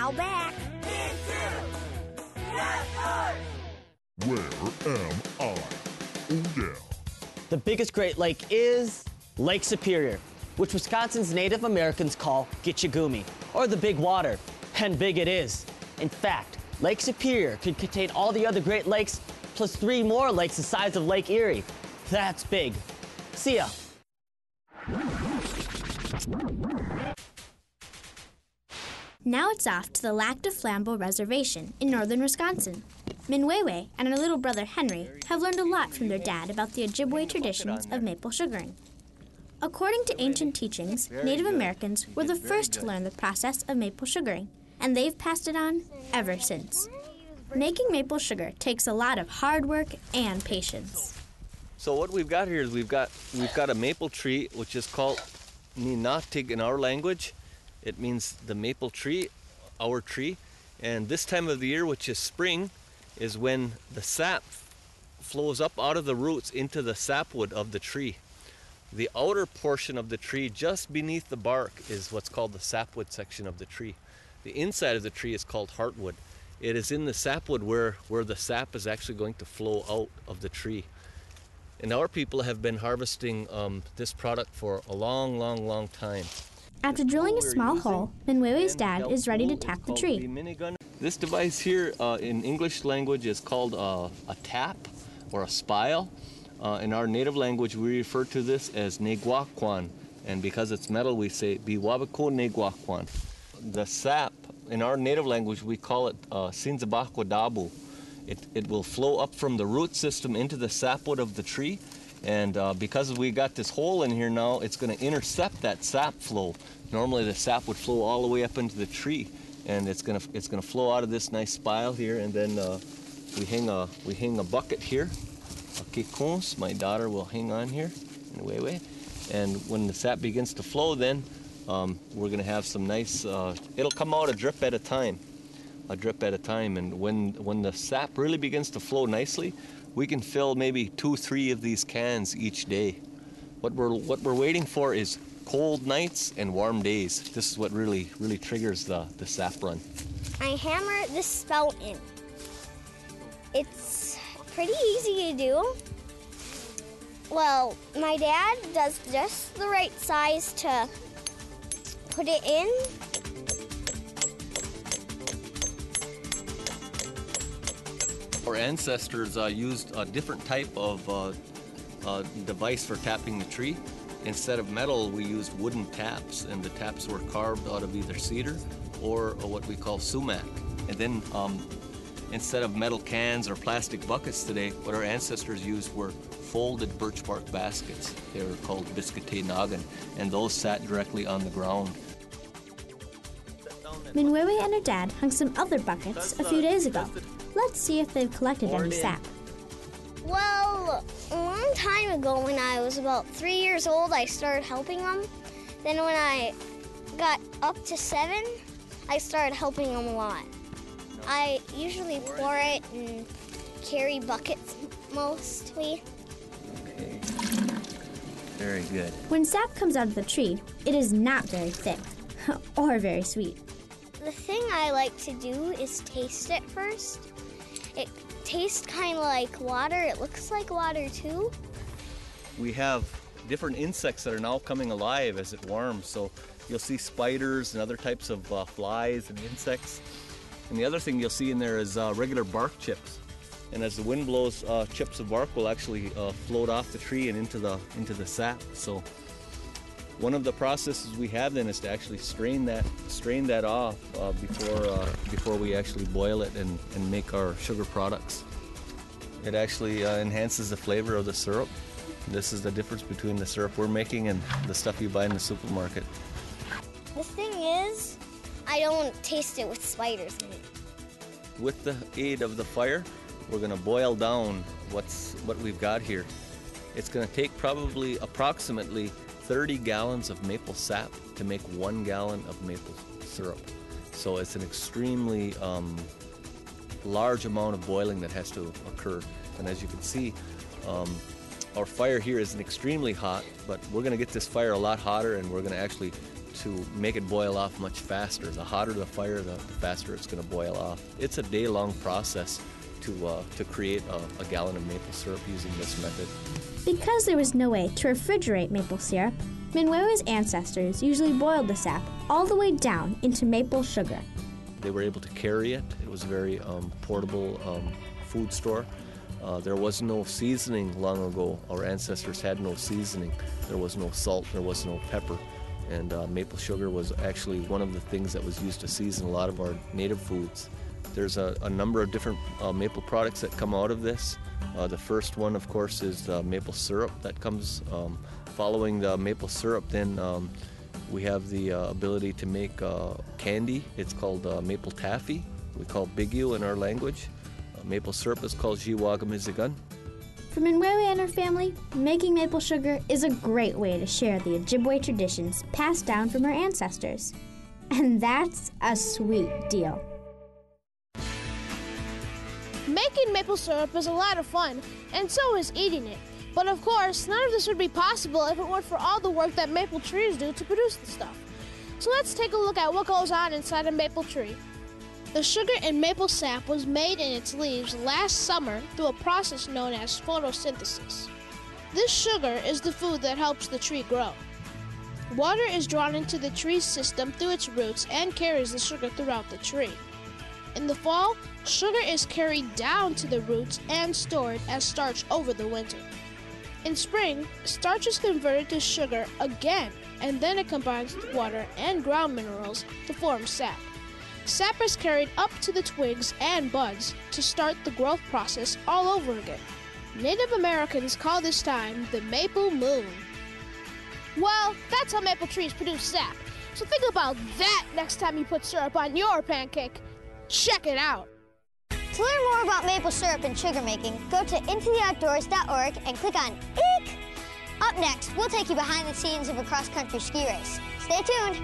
Now back. Where am I? Oh yeah. The biggest Great Lake is Lake Superior, which Wisconsin's Native Americans call Gitchagumi, or the Big Water. And big it is. In fact, Lake Superior could contain all the other Great Lakes plus 3 more lakes the size of Lake Erie. That's big. See ya. Now it's off to the Lac du Flambeau Reservation in northern Wisconsin. Minwewe and her little brother Henry have learned a lot from their dad about the Ojibwe traditions of maple sugaring. According to ancient teachings, Native Americans were the first to learn the process of maple sugaring, and they've passed it on ever since. Making maple sugar takes a lot of hard work and patience. So what we've got here is we've got a maple tree, which is called Ninatig in our language. It means the maple tree, our tree. And this time of the year, which is spring, is when the sap flows up out of the roots into the sapwood of the tree. The outer portion of the tree, just beneath the bark, is what's called the sapwood section of the tree. The inside of the tree is called heartwood. It is in the sapwood where the sap is actually going to flow out of the tree. And our people have been harvesting this product for a long, long, long time. After drilling a small hole, Minwewe's dad is ready to tap the tree. This device here in English language is called a tap or a spile. In our native language, we refer to this as negwakwan. And because it's metal, we say biwabako negwakwan. The sap, in our native language, we call it sinzabakwadabu. It will flow up from the root system into the sapwood of the tree. And because we got this hole in here now, it's going to intercept that sap flow. Normally the sap would flow all the way up into the tree, and it's going to flow out of this nice spile here. And then we hang a bucket here. A kikuns, my daughter will hang on here in a way. And when the sap begins to flow, then we're going to have some nice. It'll come out a drip at a time. And when the sap really begins to flow nicely, we can fill maybe 2-3 of these cans each day. What we're waiting for is cold nights and warm days. This is what really triggers the sap run. I hammer this spout in. It's pretty easy to do. Well, my dad does just the right size to put it in. Our ancestors used a different type of device for tapping the tree. Instead of metal, we used wooden taps, and the taps were carved out of either cedar or what we call sumac. And then instead of metal cans or plastic buckets today, what our ancestors used were folded birch bark baskets. They were called biscuitay noggin, and those sat directly on the ground. Minwewe and her dad hung some other buckets a few days ago. Let's see if they've collected any sap. Well, a long time ago when I was about 3 years old, I started helping them. Then when I got up to 7, I started helping them a lot. I usually pour it and carry buckets mostly. Okay. Very good. When sap comes out of the tree, it is not very thick or very sweet. The thing I like to do is taste it first. It tastes kind of like water. It looks like water too. We have different insects that are now coming alive as it warms. So you'll see spiders and other types of flies and insects. And the other thing you'll see in there is regular bark chips. And as the wind blows, chips of bark will actually float off the tree and into the sap. So one of the processes we have then is to actually strain that off before we actually boil it and make our sugar products. It actually enhances the flavor of the syrup. This is the difference between the syrup we're making and the stuff you buy in the supermarket. The thing is, I don't taste it with spiders in it. With the aid of the fire, we're going to boil down what we've got here. It's going to take approximately 30 gallons of maple sap to make 1 gallon of maple syrup. So it's an extremely large amount of boiling that has to occur. And as you can see, our fire here isn't extremely hot, but we're going to get this fire a lot hotter, and we're going to actually to make it boil off much faster. The hotter the fire, the faster it's going to boil off. It's a day-long process to create a gallon of maple syrup using this method. Because there was no way to refrigerate maple syrup, Minwewe's ancestors usually boiled the sap all the way down into maple sugar. They were able to carry it. It was a very portable food store. There was no seasoning long ago. Our ancestors had no seasoning. There was no salt, there was no pepper. And maple sugar was actually one of the things that was used to season a lot of our native foods. There's a number of different maple products that come out of this. The first one, of course, is maple syrup that comes following the maple syrup. Then we have the ability to make candy. It's called maple taffy. We call bigyu in our language. Maple syrup is called jiwagamizigan. For Minwewe and her family, making maple sugar is a great way to share the Ojibwe traditions passed down from her ancestors. And that's a sweet deal. Making maple syrup is a lot of fun, and so is eating it. But of course, none of this would be possible if it weren't for all the work that maple trees do to produce the stuff. So let's take a look at what goes on inside a maple tree. The sugar in maple sap was made in its leaves last summer through a process known as photosynthesis. This sugar is the food that helps the tree grow. Water is drawn into the tree's system through its roots and carries the sugar throughout the tree. In the fall, sugar is carried down to the roots and stored as starch over the winter. In spring, starch is converted to sugar again, and then it combines with water and ground minerals to form sap. Sap is carried up to the twigs and buds to start the growth process all over again. Native Americans call this time the maple moon. Well, that's how maple trees produce sap. So think about that next time you put syrup on your pancake. Check it out. To learn more about maple syrup and sugar making, go to intotheoutdoors.org and click on Eek! Up next, we'll take you behind the scenes of a cross-country ski race. Stay tuned.